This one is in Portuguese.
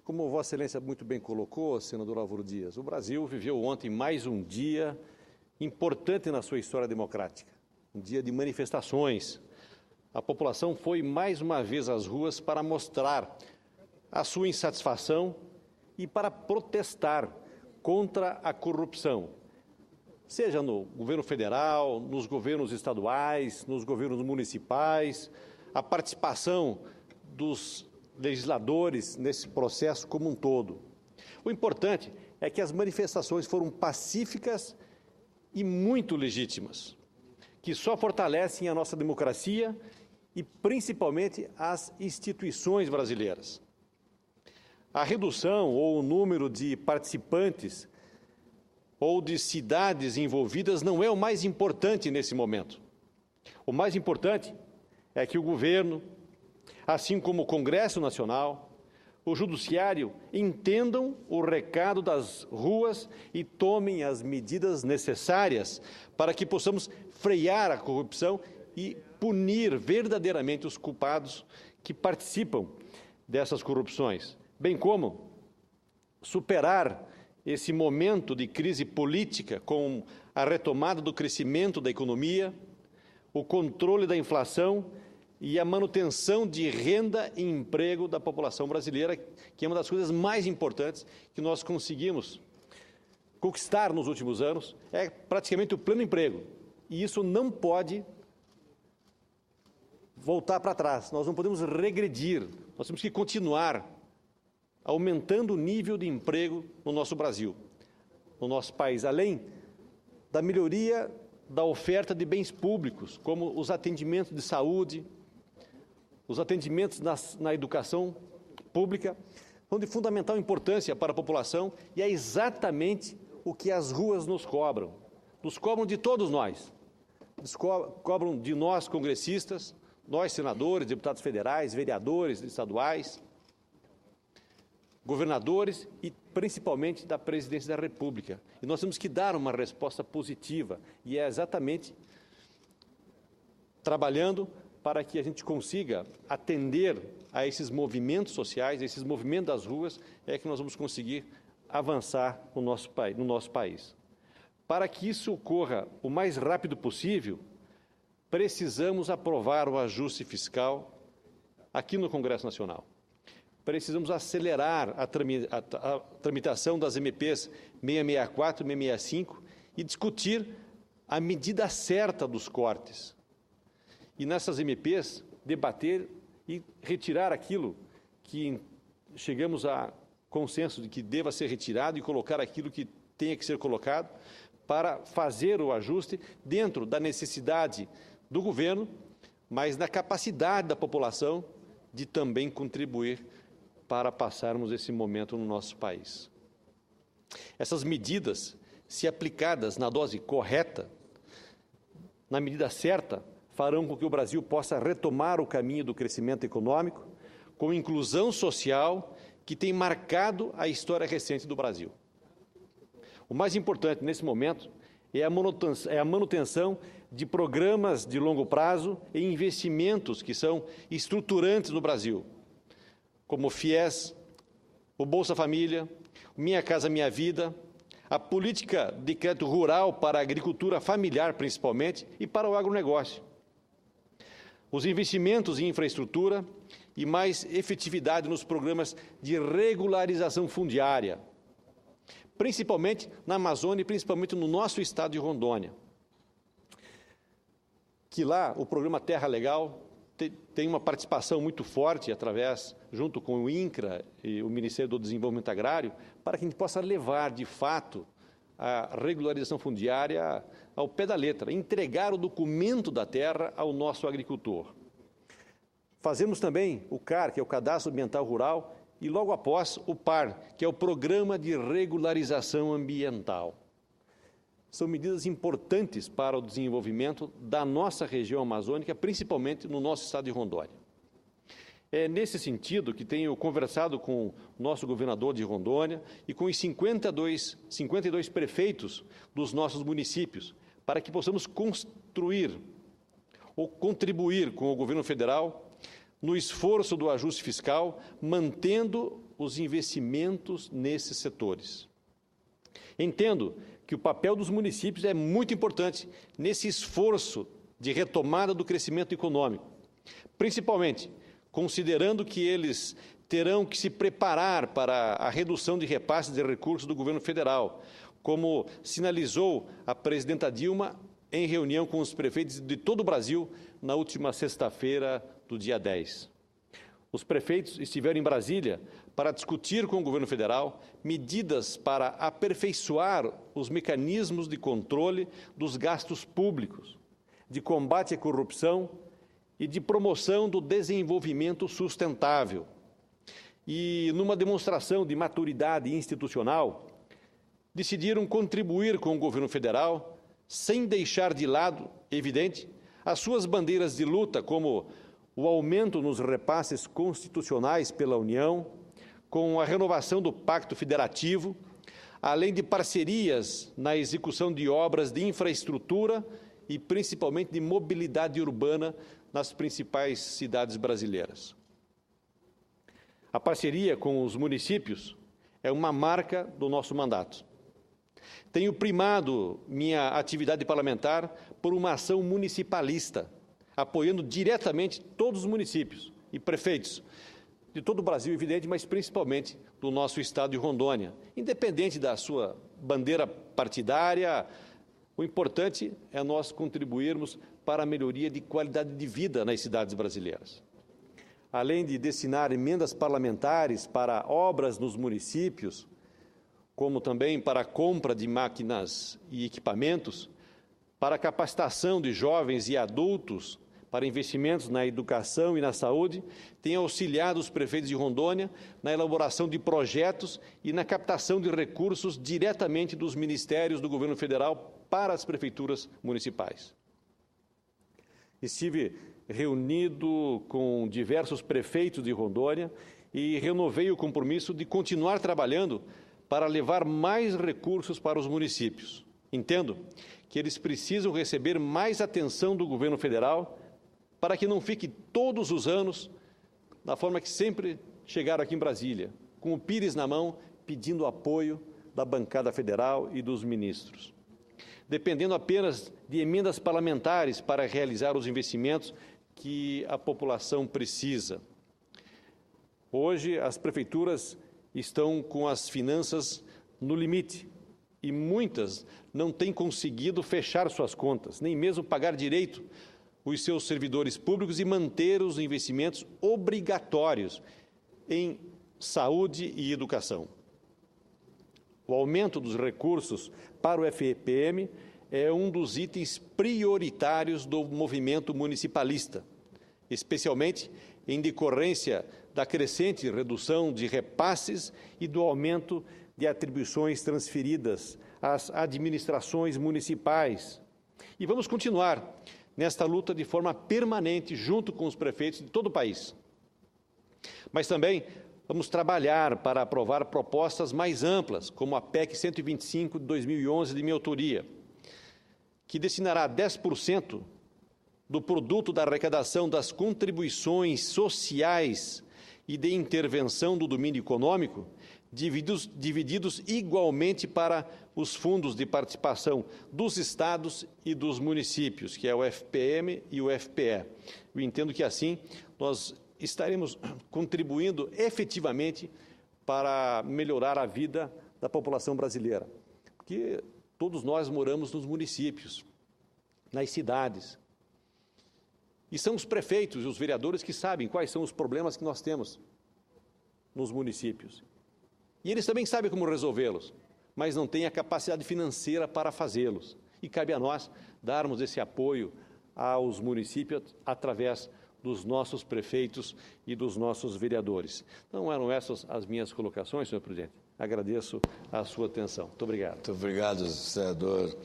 Como Vossa Excelência muito bem colocou, senador Álvaro Dias, o Brasil viveu ontem mais um dia importante na sua história democrática, um dia de manifestações. A população foi mais uma vez às ruas para mostrar a sua insatisfação e para protestar contra a corrupção, seja no governo federal, nos governos estaduais, nos governos municipais, a participação dos legisladores nesse processo como um todo. O importante é que as manifestações foram pacíficas e muito legítimas, que só fortalecem a nossa democracia e, principalmente, as instituições brasileiras. A redução ou o número de participantes ou de cidades envolvidas não é o mais importante nesse momento. O mais importante é que o governo, assim como o Congresso Nacional, o Judiciário, entendam o recado das ruas e tomem as medidas necessárias para que possamos frear a corrupção e punir verdadeiramente os culpados que participam dessas corrupções, bem como superar esse momento de crise política com a retomada do crescimento da economia, o controle da inflação e a manutenção de renda e emprego da população brasileira, que é uma das coisas mais importantes que nós conseguimos conquistar nos últimos anos, é praticamente o pleno emprego. E isso não pode voltar para trás, nós não podemos regredir, nós temos que continuar aumentando o nível de emprego no nosso Brasil, no nosso país, além da melhoria da oferta de bens públicos, como os atendimentos de saúde, os atendimentos na educação pública, são de fundamental importância para a população e é exatamente o que as ruas nos cobram de todos nós, cobram de nós congressistas, nós senadores, deputados federais, vereadores estaduais, governadores e principalmente da presidência da República. E nós temos que dar uma resposta positiva e é exatamente trabalhando para que a gente consiga atender a esses movimentos sociais, a esses movimentos das ruas, é que nós vamos conseguir avançar no nosso país. Para que isso ocorra o mais rápido possível, precisamos aprovar o ajuste fiscal aqui no Congresso Nacional. Precisamos acelerar a tramitação das MPs 664 e 665 e discutir a medida certa dos cortes. E nessas MPs, debater e retirar aquilo que chegamos a consenso de que deva ser retirado e colocar aquilo que tenha que ser colocado para fazer o ajuste dentro da necessidade do governo, mas na capacidade da população de também contribuir para passarmos esse momento no nosso país. Essas medidas, se aplicadas na dose correta, na medida certa, farão com que o Brasil possa retomar o caminho do crescimento econômico, com inclusão social que tem marcado a história recente do Brasil. O mais importante nesse momento é a manutenção de programas de longo prazo e investimentos que são estruturantes no Brasil, como o FIES, o Bolsa Família, Minha Casa Minha Vida, a política de crédito rural para a agricultura familiar, principalmente, e para o agronegócio. Os investimentos em infraestrutura e mais efetividade nos programas de regularização fundiária, principalmente na Amazônia e principalmente no nosso estado de Rondônia. Que lá o programa Terra Legal tem uma participação muito forte junto com o INCRA e o Ministério do Desenvolvimento Agrário, para que a gente possa levar, de fato, a regularização fundiária ao pé da letra, entregar o documento da terra ao nosso agricultor. Fazemos também o CAR, que é o Cadastro Ambiental Rural, e logo após o PAR, que é o Programa de Regularização Ambiental. São medidas importantes para o desenvolvimento da nossa região amazônica, principalmente no nosso estado de Rondônia. É nesse sentido que tenho conversado com o nosso governador de Rondônia e com os 52 prefeitos dos nossos municípios, para que possamos construir ou contribuir com o governo federal no esforço do ajuste fiscal, mantendo os investimentos nesses setores. Entendo que o papel dos municípios é muito importante nesse esforço de retomada do crescimento econômico, principalmente considerando que eles terão que se preparar para a redução de repasses de recursos do governo federal, como sinalizou a presidenta Dilma em reunião com os prefeitos de todo o Brasil na última sexta-feira do dia 10. Os prefeitos estiveram em Brasília para discutir com o governo federal medidas para aperfeiçoar os mecanismos de controle dos gastos públicos, de combate à corrupção e de promoção do desenvolvimento sustentável. E, numa demonstração de maturidade institucional, decidiram contribuir com o governo federal, sem deixar de lado, evidente, as suas bandeiras de luta, como o aumento nos repasses constitucionais pela União, com a renovação do Pacto Federativo, além de parcerias na execução de obras de infraestrutura e, principalmente, de mobilidade urbana nas principais cidades brasileiras. A parceria com os municípios é uma marca do nosso mandato. Tenho primado minha atividade parlamentar por uma ação municipalista, apoiando diretamente todos os municípios e prefeitos de todo o Brasil, evidente, mas principalmente do nosso estado de Rondônia. Independente da sua bandeira partidária, o importante é nós contribuirmos para a melhoria de qualidade de vida nas cidades brasileiras. Além de destinar emendas parlamentares para obras nos municípios, como também para a compra de máquinas e equipamentos, para a capacitação de jovens e adultos, para investimentos na educação e na saúde, tem auxiliado os prefeitos de Rondônia na elaboração de projetos e na captação de recursos diretamente dos ministérios do governo federal para as prefeituras municipais. Estive reunido com diversos prefeitos de Rondônia e renovei o compromisso de continuar trabalhando para levar mais recursos para os municípios. Entendo que eles precisam receber mais atenção do governo federal para que não fique todos os anos da forma que sempre chegaram aqui em Brasília, com o pires na mão, pedindo apoio da bancada federal e dos ministros, dependendo apenas de emendas parlamentares para realizar os investimentos que a população precisa. Hoje, as prefeituras estão com as finanças no limite e muitas não têm conseguido fechar suas contas, nem mesmo pagar direito os seus servidores públicos e manter os investimentos obrigatórios em saúde e educação. O aumento dos recursos para o FEPM é um dos itens prioritários do movimento municipalista, especialmente em decorrência da crescente redução de repasses e do aumento de atribuições transferidas às administrações municipais. E vamos continuar nesta luta de forma permanente junto com os prefeitos de todo o país. Mas também vamos trabalhar para aprovar propostas mais amplas, como a PEC 125 de 2011 de minha autoria, que destinará 10% do produto da arrecadação das contribuições sociais e de intervenção do domínio econômico, divididos igualmente para os fundos de participação dos estados e dos municípios, que é o FPM e o FPE. Eu entendo que, assim, nós estaremos contribuindo efetivamente para melhorar a vida da população brasileira, porque todos nós moramos nos municípios, nas cidades, e são os prefeitos e os vereadores que sabem quais são os problemas que nós temos nos municípios. E eles também sabem como resolvê-los, mas não têm a capacidade financeira para fazê-los. E cabe a nós darmos esse apoio aos municípios através dos nossos prefeitos e dos nossos vereadores. Então, eram essas as minhas colocações, senhor presidente. Agradeço a sua atenção. Muito obrigado. Muito obrigado, senador.